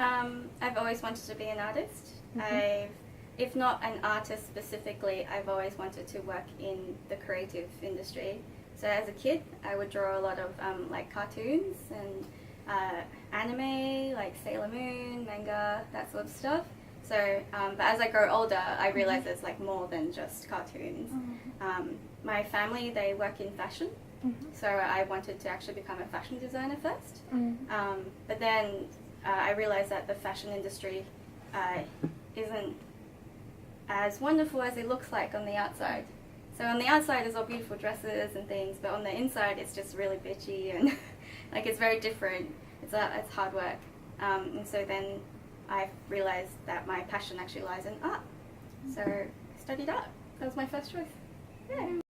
I've always wanted to be an artist. If not an artist specifically, I've always wanted to work in the creative industry. So as a kid, I would draw a lot of like cartoons and anime, like Sailor Moon, manga, that sort of stuff. So, but as I grow older, I realize there's like more than just cartoons. My family, they work in fashion. So I wanted to actually become a fashion designer first. But then I realized that the fashion industry isn't as wonderful as it looks like on the outside. So on the outside is all beautiful dresses and things, but on the inside it's just really bitchy and like it's very different. It's hard work. And so then I realized that my passion actually lies in art. So I studied art. That was my first choice. Yeah.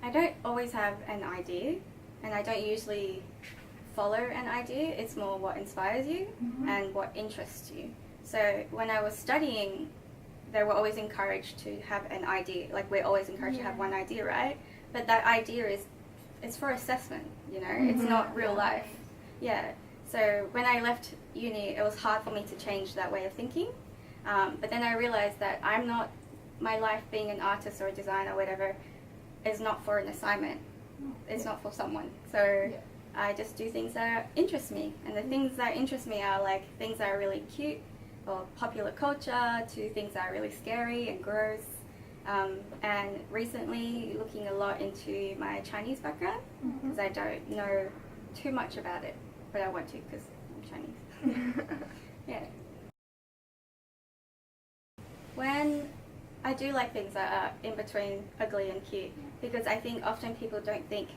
I don't always have an idea, and I don't usually follow an idea. It's more what inspires you and what interests you. So when I was studying, they were always encouraged to have an idea. Like we're always encouraged to have one idea, right? But that idea it's for assessment, you know? It's not real life. Yeah. So when I left uni, it was hard for me to change that way of thinking. But then I realized that my life being an artist or a designer or whatever is not for an assignment. It's not for someone. So I just do things that interest me. And the things that interest me are like things that are really cute or popular culture to things that are really scary and gross. And recently looking a lot into my Chinese background because I don't know too much about it, but I want to because I'm Chinese. Yeah. When I do like things that are in between ugly and cute, because I think often people don't think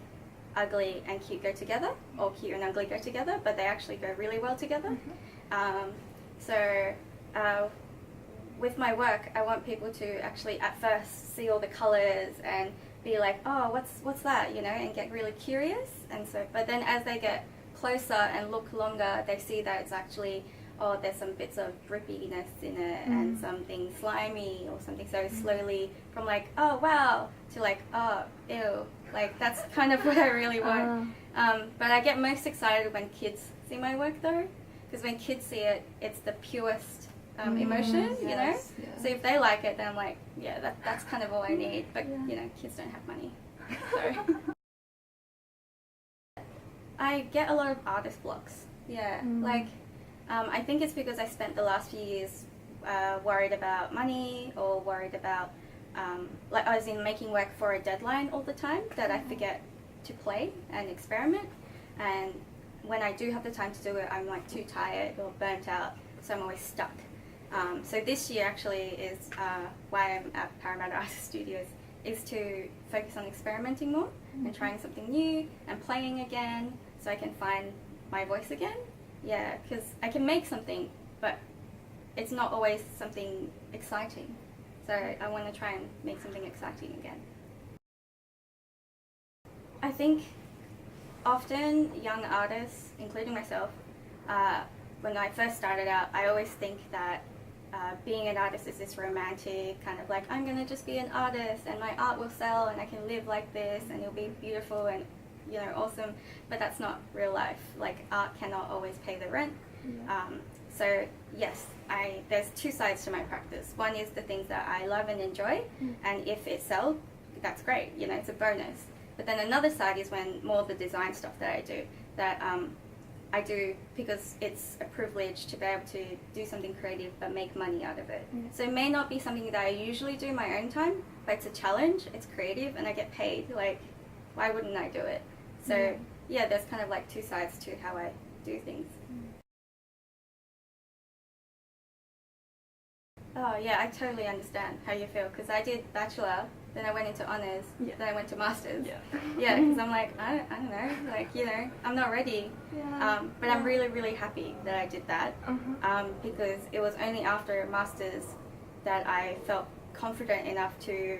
ugly and cute go together, or cute and ugly go together, but they actually go really well together. So with my work, I want people to actually at first see all the colors and be like, oh, what's that, you know, and get really curious. And so, but then as they get closer and look longer, they see that it's actually, oh, there's some bits of drippiness in it and something slimy or something. So slowly from like, oh, wow, to like, oh, ew. Like, that's kind of what I really want. But I get most excited when kids see my work, though, because when kids see it, it's the purest emotion, you know? So if they like it, then I'm like, yeah, that's kind of all I need. But, you know, kids don't have money. So. I get a lot of artist blocks, like, I think it's because I spent the last few years worried about money or worried about, like I was in making work for a deadline all the time that I forget to play and experiment. And when I do have the time to do it, I'm like too tired or burnt out, so I'm always stuck. So this year actually is why I'm at Parramatta Artist Studios, is to focus on experimenting more and trying something new and playing again so I can find my voice again. Yeah, because I can make something, but it's not always something exciting. So I want to try and make something exciting again. I think often young artists, including myself, when I first started out, I always think that being an artist is this romantic kind of like, I'm going to just be an artist and my art will sell and I can live like this and it'll be beautiful and, you know, awesome. But that's not real life. Like, art cannot always pay the rent. So yes, there's two sides to my practice. One is the things that I love and enjoy, and if it sells, that's great, you know, it's a bonus. But then another side is when more of the design stuff that I do, that I do because it's a privilege to be able to do something creative but make money out of it. So it may not be something that I usually do in my own time, but it's a challenge, it's creative, and I get paid. Like, why wouldn't I do it? So yeah, there's kind of like two sides to how I do things. Oh yeah, I totally understand how you feel, because I did bachelor, then I went into honours, then I went to masters. Yeah, because I'm like, I don't know, like, you know, I'm not ready. But I'm really, really happy that I did that, because it was only after masters that I felt confident enough to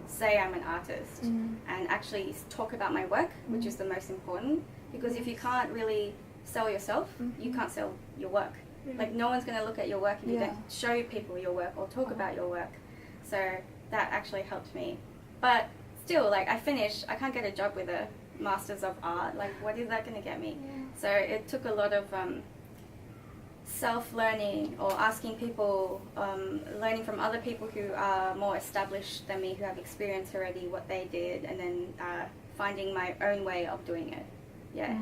say I'm an artist and actually talk about my work, which is the most important, because if you can't really sell yourself, you can't sell your work. Like, no one's going to look at your work if you don't show people your work or talk about your work. So that actually helped me. But still, like, I can't get a job with a Masters of Art. Like, what is that going to get me? So it took a lot of self-learning or asking people, learning from other people who are more established than me, who have experience already, what they did, and then finding my own way of doing it. Yeah.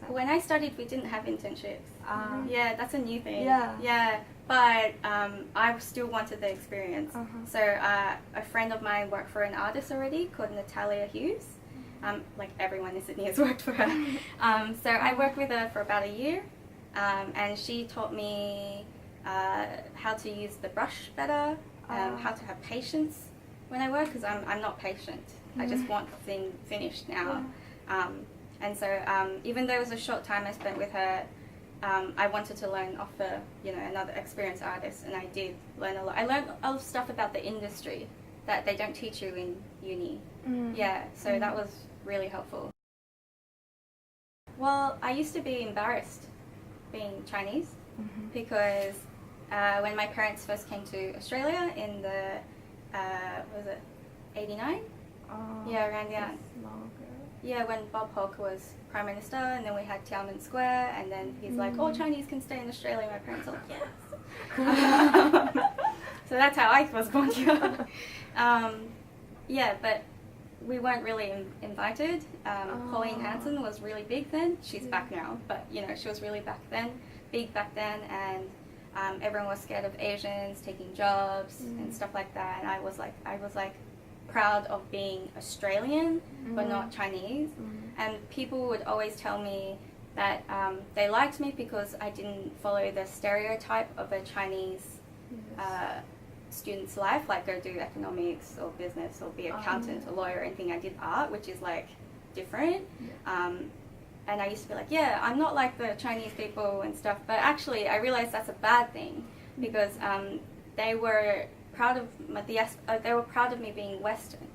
When I studied, we didn't have internships. Yeah, that's a new thing. Yeah. But I still wanted the experience. So a friend of mine worked for an artist already called Natalia Hughes. Like everyone in Sydney has worked for her. So I worked with her for about a year, and she taught me how to use the brush better, how to have patience when I work, because I'm not patient. I just want the thing finished now. And so even though it was a short time I spent with her, I wanted to learn off the, another experienced artist, and I did learn a lot. I learned a lot of stuff about the industry that they don't teach you in uni. Yeah, so that was really helpful. Well, I used to be embarrassed being Chinese because when my parents first came to Australia in the, was it 89? Yeah, around that. Yeah, when Bob Hawke was Prime Minister, and then we had Tiananmen Square, and then he's like, all Chinese can stay in Australia. My parents were like, yes. So that's how I was born here. Yeah, but we weren't really invited. Pauline Hanson was really big then. She's back now, but she was really big back then, and everyone was scared of Asians taking jobs and stuff like that. And I was like proud of being Australian, but not Chinese. And people would always tell me that they liked me because I didn't follow the stereotype of a Chinese student's life, like go do economics or business or be an accountant or lawyer or anything. I did art, which is like different. And I used to be like, yeah, I'm not like the Chinese people and stuff, but actually I realized that's a bad thing, because they were proud of me being Western.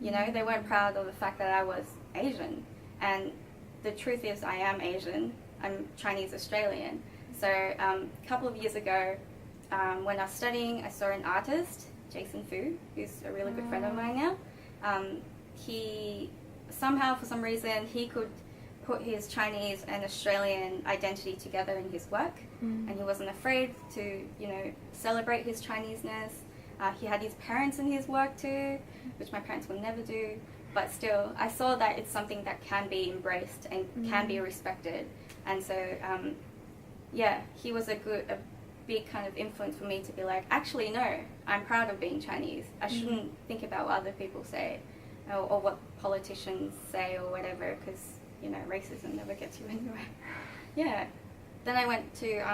They weren't proud of the fact that I was Asian. And the truth is, I am Asian. I'm Chinese Australian. So a couple of years ago, when I was studying, I saw an artist, Jason Fu, who's a really good friend of mine now. He somehow, for some reason, he could put his Chinese and Australian identity together in his work, and he wasn't afraid to, celebrate his Chineseness. He had his parents in his work too, which my parents would never do, but still, I saw that it's something that can be embraced and can be respected. And so, yeah, he was a big kind of influence for me to be like, actually, no, I'm proud of being Chinese. I shouldn't think about what other people say or what politicians say or whatever, because, racism never gets you anywhere. Yeah. Then I went to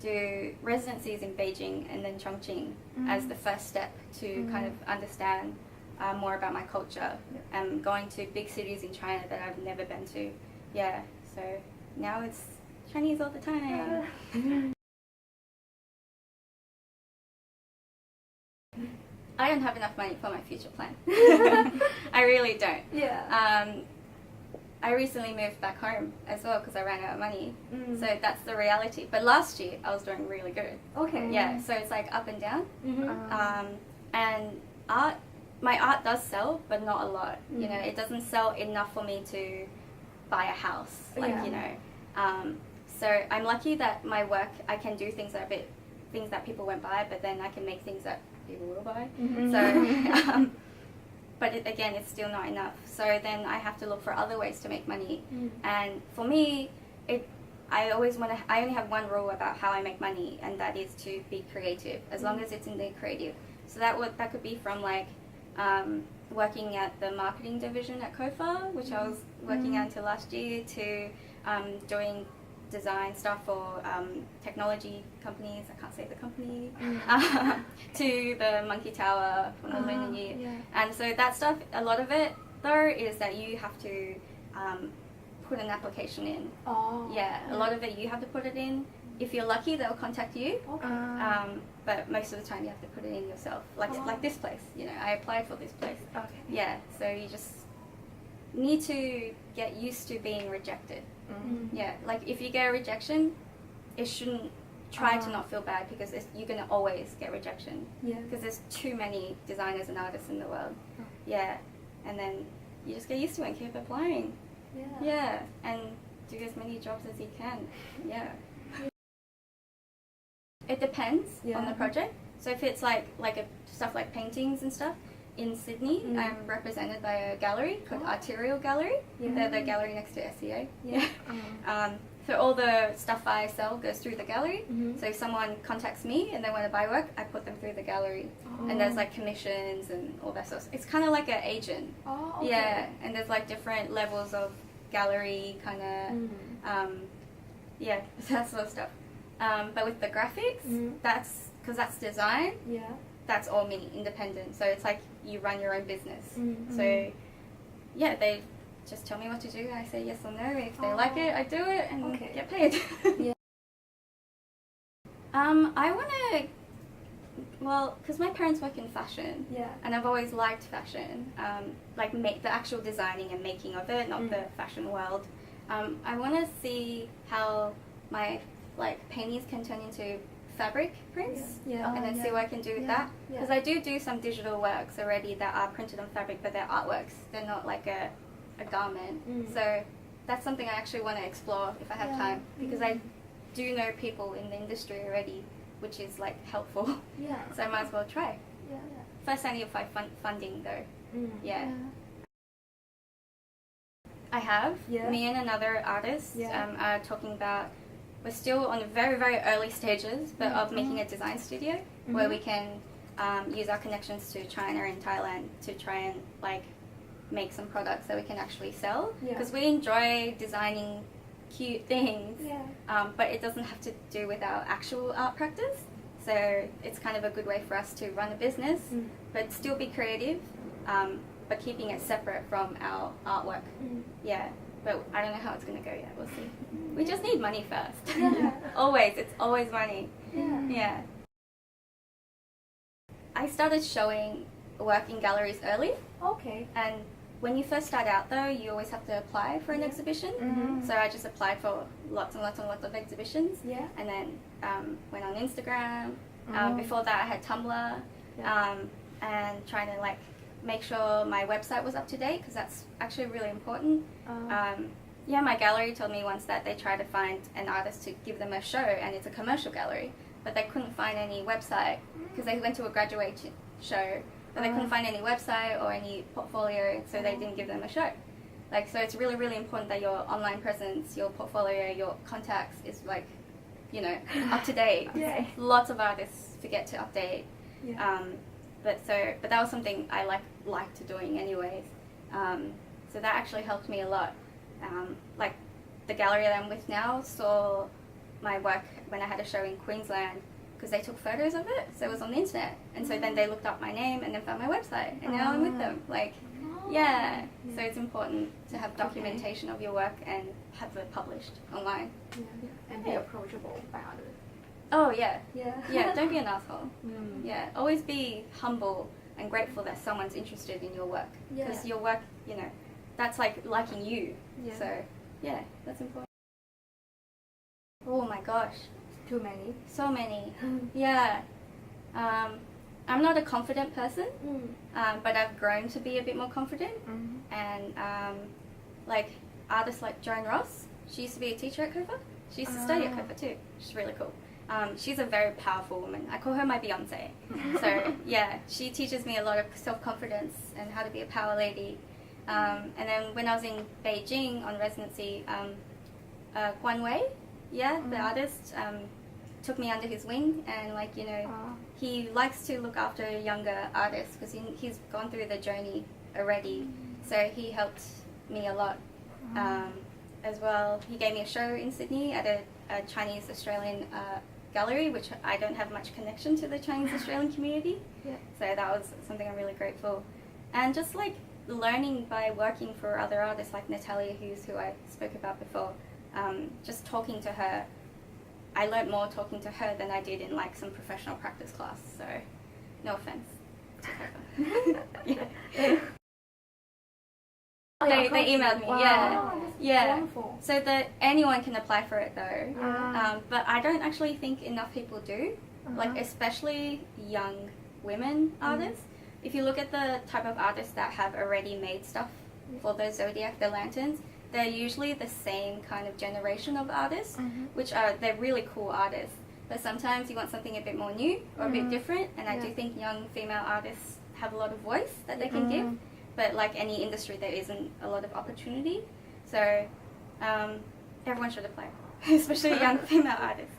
do residencies in Beijing and then Chongqing as the first step to kind of understand more about my culture, and going to big cities in China that I've never been to. Yeah, so now it's Chinese all the time. I don't have enough money for my future plan. I really don't. Yeah. I recently moved back home as well because I ran out of money. So that's the reality. But last year I was doing really good. Okay. Yeah, so it's like up and down. And my art does sell, but not a lot. It doesn't sell enough for me to buy a house. So I'm lucky that my work, I can do things that people won't buy, but then I can make things that people will buy. So but again, it's still not enough. So then I have to look for other ways to make money. And for me, I only have one rule about how I make money, and that is to be creative, as long as it's in the creative. So that could be from like working at the marketing division at Kofa, which I was working at until last year, to doing design stuff for technology companies, I can't say the company, to the Monkey Tower from the Lunar Year. And so that stuff, a lot of it though is that you have to put an application in. A lot of it you have to put it in. If you're lucky, they'll contact you. But most of the time you have to put it in yourself. Like this place, I applied for this place. Yeah, so you just need to get used to being rejected. Yeah, like if you get a rejection, it shouldn't try to not feel bad, because you're going to always get rejection. Because there's too many designers and artists in the world. Yeah, and then you just get used to it and keep applying. Yeah, and do as many jobs as you can. Yeah. It depends on the project. So if it's stuff like paintings and stuff, in Sydney, I'm represented by a gallery called Arterial Gallery. They're the gallery next to SDA. So all the stuff I sell goes through the gallery. So if someone contacts me and they want to buy work, I put them through the gallery. And there's like commissions and all that stuff. It's kind of like an agent. Yeah, and there's like different levels of gallery kind of, that sort of stuff. But with the graphics, that's because that's design. That's all me, independent. So it's like you run your own business. So yeah, they just tell me what to do. I say yes or no. If they like it, I do it and get paid. I want to, because my parents work in fashion, and I've always liked fashion, like make the actual designing and making of it, not the fashion world. I want to see how my paintings can turn into fabric prints, and then see what I can do with that. Because I do some digital works already that are printed on fabric, but they're artworks. They're not like a garment. So that's something I actually want to explore if I have time, because I do know people in the industry already, which is like helpful. So I might as well try. First I need to find funding though. I have. Me and another artist are talking about, we're still on the very, very early stages, but of making a design studio where we can use our connections to China and Thailand to try and make some products that we can actually sell. Because we enjoy designing cute things, but it doesn't have to do with our actual art practice. So it's kind of a good way for us to run a business, but still be creative, but keeping it separate from our artwork. But I don't know how it's going to go yet. We'll see. We just need money first. Always. It's always money. I started showing work in galleries early. And when you first start out though, you always have to apply for an exhibition. So I just applied for lots and lots and lots of exhibitions. And then went on Instagram. Before that I had Tumblr. And trying to make sure my website was up to date, because that's actually really important. My gallery told me once that they tried to find an artist to give them a show, and it's a commercial gallery, but they couldn't find any website, because they went to a graduation show, but they couldn't find any website or any portfolio, so they didn't give them a show. So it's really, really important that your online presence, your portfolio, your contacts is up to date. Lots of artists forget to update. But that was something I liked doing anyways. So that actually helped me a lot. The gallery that I'm with now saw my work when I had a show in Queensland, because they took photos of it, so it was on the internet. And so then they looked up my name and then found my website, and now I'm with them. So it's important to have documentation of your work and have it published online. And be approachable by others. Oh yeah, don't be an asshole. Always be humble and grateful that someone's interested in your work, because your work, that's like liking you. So that's important. Oh my gosh, Too many. so many. I'm not a confident person, but I've grown to be a bit more confident. And artists like Joan Ross, she used to be a teacher at Cofa. She used to study at Cofa too. She's really cool. She's a very powerful woman. I call her my Beyonce. So she teaches me a lot of self-confidence and how to be a power lady. And then when I was in Beijing on residency, Guan Wei, the artist, took me under his wing, and he likes to look after younger artists, because he's gone through the journey already. So he helped me a lot. As well, he gave me a show in Sydney at a Chinese-Australian gallery, which I don't have much connection to the Chinese-Australian community. So that was something I'm really grateful. And just learning by working for other artists like Natalia Hughes, who I spoke about before, just talking to her, I learned more talking to her than I did in some professional practice class. So no offense to her. They emailed me. Wonderful. So that anyone can apply for it though. But I don't actually think enough people do, especially young women artists. If you look at the type of artists that have already made stuff for the Zodiac, the lanterns, they're usually the same kind of generation of artists, they're really cool artists. But sometimes you want something a bit more new or a bit different, and I do think young female artists have a lot of voice that they can give. But like any industry, there isn't a lot of opportunity. So everyone should apply, especially young female artists.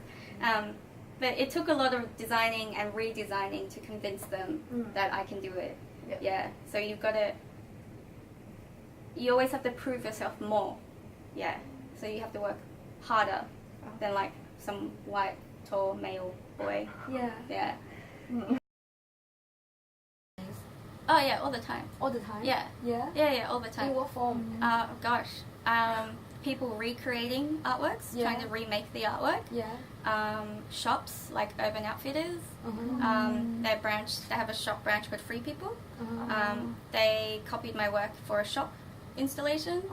But it took a lot of designing and redesigning to convince them that I can do it. Yeah. So you always have to prove yourself more. Yeah. So you have to work harder than like some white, tall, male boy. Yeah. Yeah. Oh yeah, all the time. All the time? Yeah. Yeah? Yeah, all the time. In what form? People recreating artworks, trying to remake the artwork. Yeah. Shops like Urban Outfitters. They have a shop branch called Free People. They copied my work for a shop installation.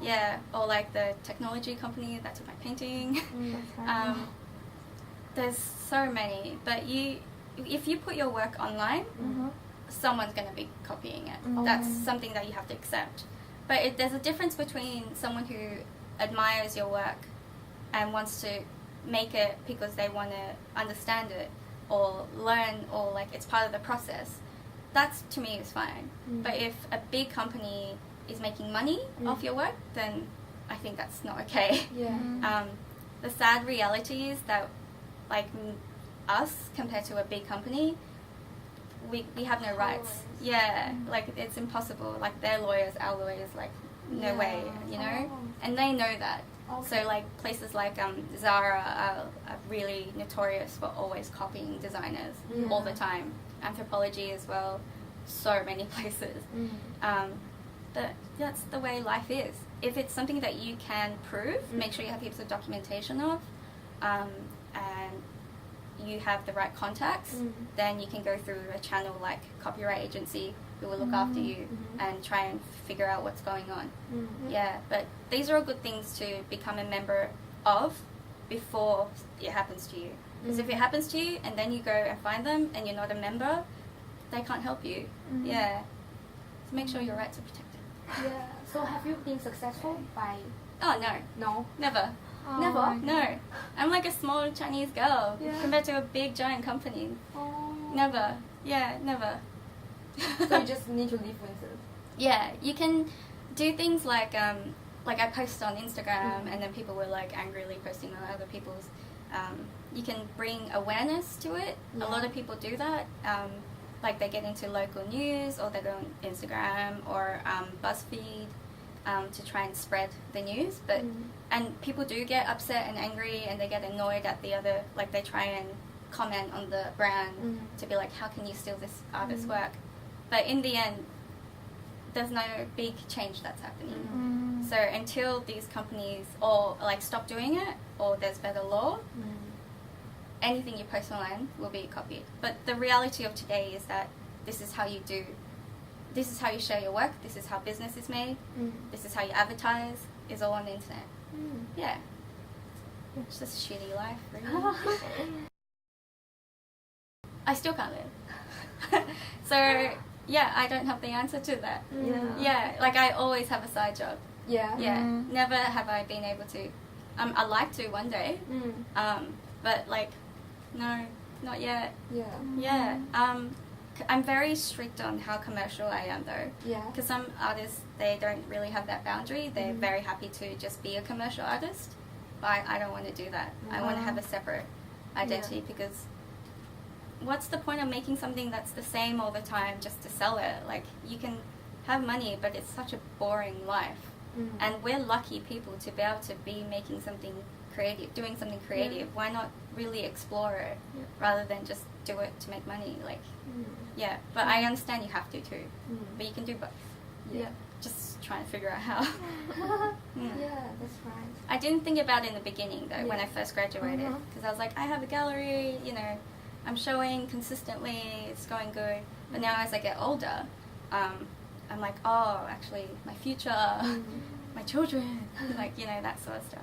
Yeah, or like the technology company that took my painting. There's so many, but if you put your work online, someone's going to be copying it. That's something that you have to accept. But there's a difference between someone who admires your work and wants to make it because they want to understand it or learn, or like it's part of the process. That's, to me, is fine. But if a big company is making money off your work, then I think that's not okay. The sad reality is that like us compared to a big company, we have no rights. Like it's impossible. Like their lawyers, our lawyers, like no way, you know? And they know that. So like places like Zara are really notorious for always copying designers all the time. Anthropology as well, so many places. But that's the way life is. If it's something that you can prove, make sure you have heaps of documentation of, and you have the right contacts, then you can go through a channel like copyright agency who will look after you and try and figure out what's going on. Yeah, but these are all good things to become a member of before it happens to you. Because if it happens to you and then you go and find them and you're not a member, they can't help you. Yeah. So make sure your rights are protected. Yeah. So have you been successful by... Oh, no. No? Never. Never? No. I'm like a small Chinese girl compared to a big giant company. Never. Yeah, never. So you just need to live with it. Yeah, you can do things like I post on Instagram and then people were like angrily posting on other people's. You can bring awareness to it. A lot of people do that. Like they get into local news or they go on Instagram or BuzzFeed to try and spread the news. But and people do get upset and angry and they get annoyed at the other, like they try and comment on the brand to be like, how can you steal this artist's work? But in the end, there's no big change that's happening. So until these companies or like stop doing it or there's better law, anything you post online will be copied. But the reality of today is that this is how you share your work, this is how business is made, this is how you advertise, is all on the internet. Yeah. It's just a shitty life, really. I still can't live. So, yeah, I don't have the answer to that. Yeah, like I always have a side job. Yeah. Never have I been able to. I'd like to one day. But like, no, not yet. Yeah. I'm very strict on how commercial I am though. Because some artists, they don't really have that boundary. They're very happy to just be a commercial artist. But I don't want to do that. I want to have a separate identity because what's the point of making something that's the same all the time just to sell it? Like, you can have money, but it's such a boring life. And we're lucky people to be able to be making something creative, doing something creative. Why not really explore it rather than just do it to make money? Like, yeah, but I understand you have to too. But you can do both. Just trying to figure out how. Yeah, that's right. I didn't think about it in the beginning though when I first graduated, because I was like, I have a gallery, you know, I'm showing consistently, it's going good. But now as I get older, I'm like, oh, actually, my future, my children, like, you know, that sort of stuff.